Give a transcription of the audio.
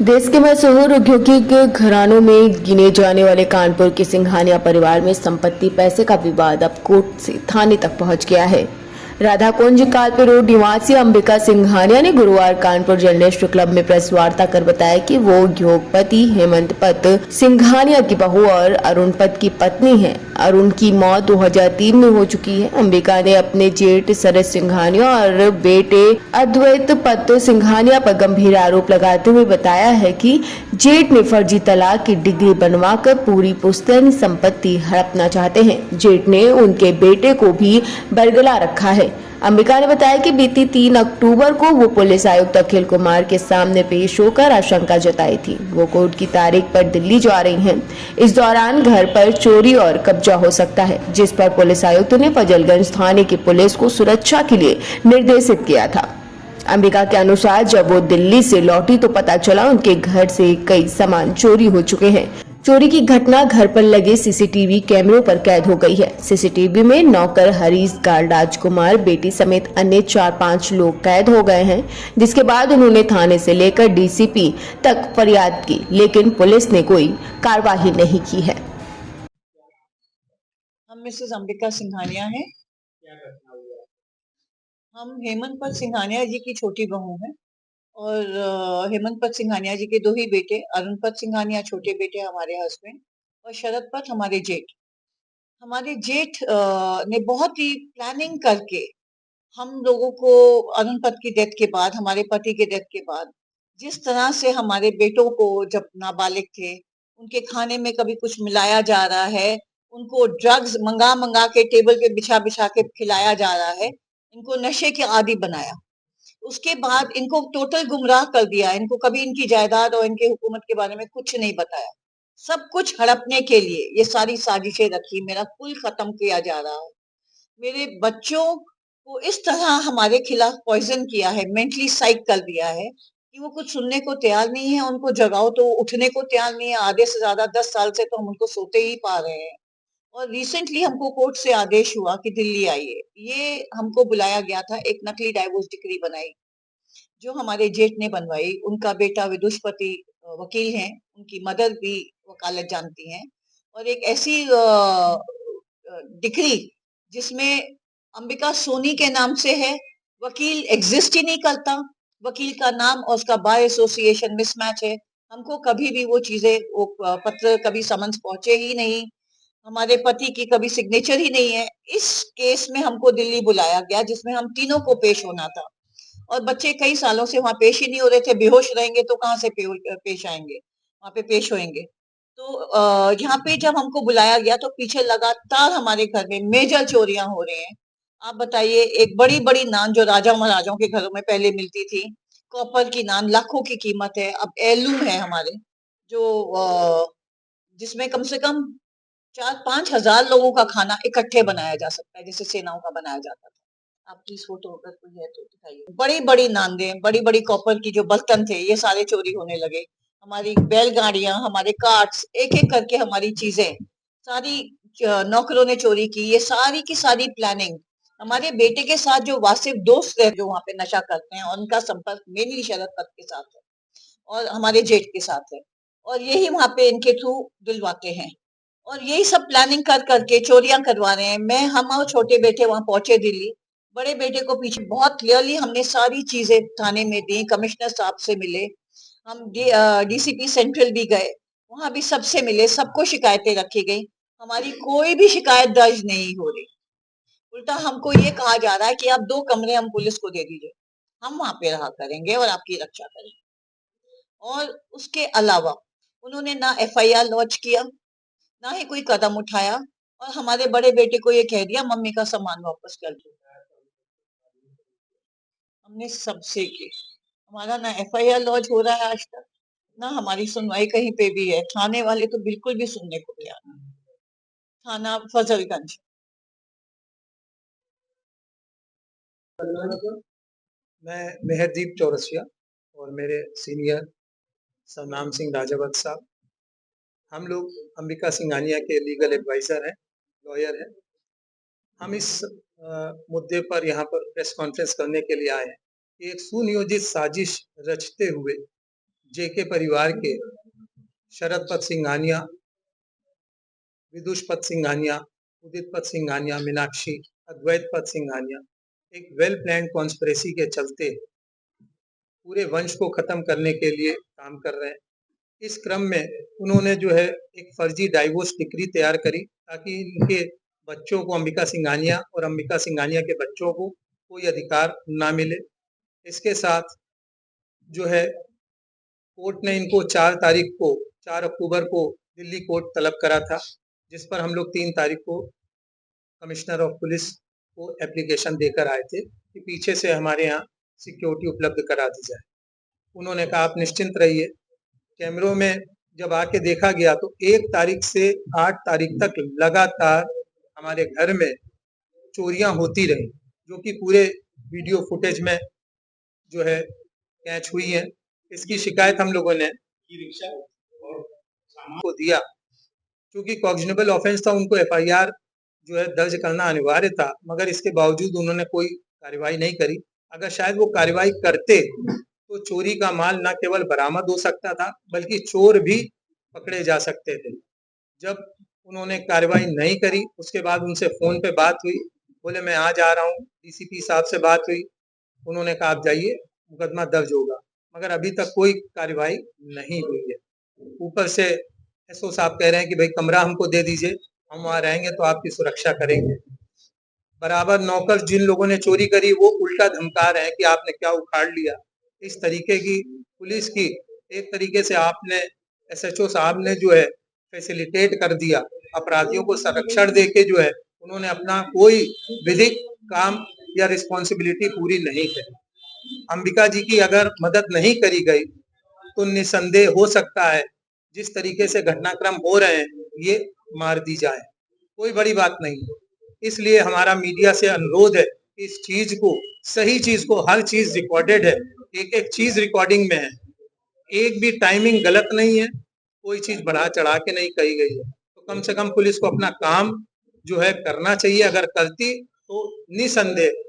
देश के मशहूर औद्योगिक घरानों में गिने जाने वाले कानपुर के सिंघानिया परिवार में संपत्ति पैसे का विवाद अब कोर्ट से थाने तक पहुंच गया है। राधा कुंज कालपे रोड निवासी अंबिका सिंघानिया ने गुरुवार कानपुर जर्नलिस्ट क्लब में प्रेस वार्ता कर बताया कि वो उद्योगपति हेमंत पत सिंघानिया की बहू और अरुण पत की पत्नी है। अरुण की मौत 2003 में हो चुकी है। अंबिका ने अपने जेठ शरद सिंघानिया और बेटे अद्वैत पत सिंघानिया पर गंभीर आरोप लगाते हुए बताया है कि जेठ ने फर्जी तलाक की डिग्री बनवाकर पूरी पुश्तैनी संपत्ति हड़पना चाहते हैं। जेठ ने उनके बेटे को भी बरगला रखा है। अंबिका ने बताया कि बीती 3 अक्टूबर को वो पुलिस आयुक्त अखिल कुमार के सामने पेश होकर आशंका जताई थी। वो कोर्ट की तारीख पर दिल्ली जा रही हैं। इस दौरान घर पर चोरी और कब्जा हो सकता है, जिस पर पुलिस आयुक्त ने फजलगंज थाने की पुलिस को सुरक्षा के लिए निर्देशित किया था। अंबिका के अनुसार जब वो दिल्ली से लौटी तो पता चला उनके घर से कई सामान चोरी हो चुके हैं। चोरी की घटना घर पर लगे सीसीटीवी कैमरों पर कैद हो गई है। सीसीटीवी में नौकर हरीश गार्ड राजकुमार बेटी समेत अन्य 4-5 लोग कैद हो गए हैं, जिसके बाद उन्होंने थाने से लेकर डीसीपी तक फरियाद की, लेकिन पुलिस ने कोई कार्रवाई नहीं की है। हम मिसेस अंबिका सिंघानिया हैं। हम हेमंत पत सिंघानिया जी की छोटी बहू हैं और हेमंत पत सिंघानिया जी के 2 ही बेटे, अरुण पत सिंघानिया छोटे बेटे हमारे हस्बैंड और शरद पत हमारे जेठ। हमारे जेठ ने बहुत ही प्लानिंग करके हम लोगों को अरुण पत की डेथ के बाद, हमारे पति के डेथ के बाद, जिस तरह से हमारे बेटों को जब नाबालिग थे, उनके खाने में कभी कुछ मिलाया जा रहा है, उनको ड्रग्स मंगा के टेबल पे बिछा के खिलाया जा रहा है, इनको नशे के आदी बनाया। उसके बाद इनको टोटल गुमराह कर दिया। इनको कभी इनकी जायदाद और इनके हुकूमत के बारे में कुछ नहीं बताया। सब कुछ हड़पने के लिए ये सारी साजिशें रखी। मेरा कुल खत्म किया जा रहा है। मेरे बच्चों को इस तरह हमारे खिलाफ पॉइजन किया है, मेंटली साइक कर दिया है कि वो कुछ सुनने को तैयार नहीं है। उनको जगाओ तो उठने को तैयार नहीं है। आधे से ज्यादा 10 साल से तो हम उनको सोते ही पा रहे हैं। और रिसेंटली हमको कोर्ट से आदेश हुआ कि दिल्ली आइए। ये हमको बुलाया गया था, एक नकली डाइवोर्स डिक्री बनाई जो हमारे जेठ ने बनवाई। उनका बेटा विदुषपति वकील हैं, उनकी मदर भी वकालत जानती हैं। और एक ऐसी डिक्री जिसमें अंबिका सोनी के नाम से है, वकील एग्जिस्ट ही नहीं करता, वकील का नाम और उसका बाय एसोसिएशन मिसमैच है। हमको कभी भी वो चीजें, वो पत्र कभी समन्स पहुंचे ही नहीं, हमारे पति की कभी सिग्नेचर ही नहीं है। इस केस में हमको दिल्ली बुलाया गया जिसमें हम तीनों को पेश होना था और बच्चे कई सालों से वहां पेश ही नहीं हो रहे थे। बेहोश रहेंगे तो कहाँ से पेश आएंगे, वहां पे पेश होंगे। तो यहाँ पे जब हमको बुलाया गया तो पीछे लगातार हमारे घर में मेजर चोरियां हो रही हैं। आप बताइए, एक बड़ी बड़ी नान जो राजा महाराजाओं के घरों में पहले मिलती थी, कॉपर की नान लाखों की कीमत है, अब एलूम है हमारे, जो जिसमें कम से कम 4-5 हजार लोगों का खाना इकट्ठे बनाया जा सकता है, जैसे सेनाओं का बनाया जाता था। आप प्लीज फोटो अगर कोई है तो दिखाइए। बड़ी बड़ी नांदे, बड़ी बड़ी कॉपर की जो बर्तन थे, ये सारे चोरी होने लगे। हमारी बैलगाड़ियां, हमारे कार्ट्स, एक एक करके हमारी चीजें सारी नौकरों ने चोरी की। ये सारी की सारी प्लानिंग हमारे बेटे के साथ जो वासिफ दोस्त है जो वहां पे नशा करते हैं, और उनका संपर्क मेनली शरद पत के साथ है और हमारे जेठ के साथ है, और यही वहां पे इनके थ्रू दिलवाते हैं। और यही सब प्लानिंग कर करके चोरियां करवा रहे हैं। हम और छोटे बेटे वहां पहुंचे दिल्ली। बड़े बेटे को पीछे बहुत क्लियरली हमने सारी चीजें थाने में दी, कमिश्नर साहब से मिले, हम डीसीपी सेंट्रल भी गए, वहां भी सबसे मिले, सबको शिकायतें रखी गई। हमारी कोई भी शिकायत दर्ज नहीं हो रही। उल्टा हमको ये कहा जा रहा है कि आप 2 कमरे हम पुलिस को दे दीजिए, हम वहां पे रहा करेंगे और आपकी रक्षा करेंगे। और उसके अलावा उन्होंने ना एफआईआर लॉन्च किया, ना ही कोई कदम उठाया, और हमारे बड़े बेटे को ये कह दिया मम्मी का सामान वापस कर दो। हमने सबसे की, हमारा ना एफआईआर लॉन्च हो रहा है आज तक, ना हमारी सुनवाई कहीं पे भी है। थाने वाले तो बिल्कुल भी सुनने को तैयार नहीं। थाना फजलगंज। मैं मेहरदीप चौरसिया और मेरे सीनियर सतनाम सिंह राजावत साहब, हम लोग अंबिका सिंघानिया के लीगल एडवाइजर हैं, लॉयर हैं। हम इस मुद्दे पर यहाँ पर प्रेस कॉन्फ्रेंस करने के लिए आए हैं कि एक सुनियोजित साजिश रचते हुए जेके परिवार के शरद पत सिंघानिया, विदुष पत सिंघानिया, उदित पत सिंघानिया, मीनाक्षी, अद्वैत पत सिंघानिया एक वेल प्लान कॉन्स्पिरेसी के चलते पूरे वंश को खत्म करने के लिए काम कर रहे हैं। इस क्रम में उन्होंने जो है एक फर्जी डाइवोर्स डिक्री तैयार करी ताकि इनके बच्चों को, अंबिका सिंघानिया और अंबिका सिंघानिया के बच्चों को कोई अधिकार ना मिले। इसके साथ जो है कोर्ट ने इनको 4 अक्टूबर को दिल्ली कोर्ट तलब करा था, जिस पर हम लोग 3 तारीख को कमिश्नर ऑफ पुलिस को एप्लीकेशन देकर आए थे कि पीछे से हमारे यहाँ सिक्योरिटी उपलब्ध करा दी जाए। उन्होंने कहा आप निश्चिंत रहिए। कैमरों में जब आके देखा गया तो 1 तारीख से 8 तारीख तक लगातार हमारे घर में चोरियां होती रही, जो कि पूरे वीडियो फुटेज में जो है कैच हुई है। इसकी शिकायत हम लोगों ने को दिया, क्योंकि कॉग्निजेबल ऑफेंस था, उनको एफआईआर जो है दर्ज करना अनिवार्य था, मगर इसके बावजूद उन्होंने कोई कार्रवाई नहीं करी। अगर शायद वो कार्रवाई करते तो चोरी का माल न केवल बरामद हो सकता था बल्कि चोर भी पकड़े जा सकते थे। जब उन्होंने कार्रवाई नहीं करी, उसके बाद उनसे फोन पे बात हुई, बोले मैं आज आ रहा हूँ। डीसीपी साहब से बात हुई, उन्होंने कहा आप जाइए, मुकदमा दर्ज होगा, मगर अभी तक कोई कार्रवाई नहीं हुई है। ऊपर से एसओ साहब कह रहे हैं कि भाई कमरा हमको दे दीजिए, हम वहाँ रहेंगे तो आपकी सुरक्षा करेंगे। बराबर नौकर जिन लोगों ने चोरी करी वो उल्टा धमका रहे हैं कि आपने क्या उखाड़ लिया। इस तरीके की पुलिस की एक तरीके से आपने एसएचओ साहब ने जो है फैसिलिटेट कर दिया, अपराधियों को संरक्षण देके जो है उन्होंने अपना कोई विधिक काम या रिस्पॉन्सिबिलिटी पूरी नहीं करी। अंबिका जी की अगर मदद नहीं करी गई तो निसंदेह हो सकता है जिस तरीके से घटनाक्रम हो रहे हैं ये मार दी जाए, कोई बड़ी बात नहीं है। इसलिए हमारा मीडिया से अनुरोध है कि इस चीज को, सही चीज को, हर चीज रिकॉर्डेड है, एक एक चीज रिकॉर्डिंग में है, एक भी टाइमिंग गलत नहीं है, कोई चीज बढ़ा चढ़ा के नहीं कही गई है। तो कम से कम पुलिस को अपना काम जो है करना चाहिए। अगर करती तो निसंदेह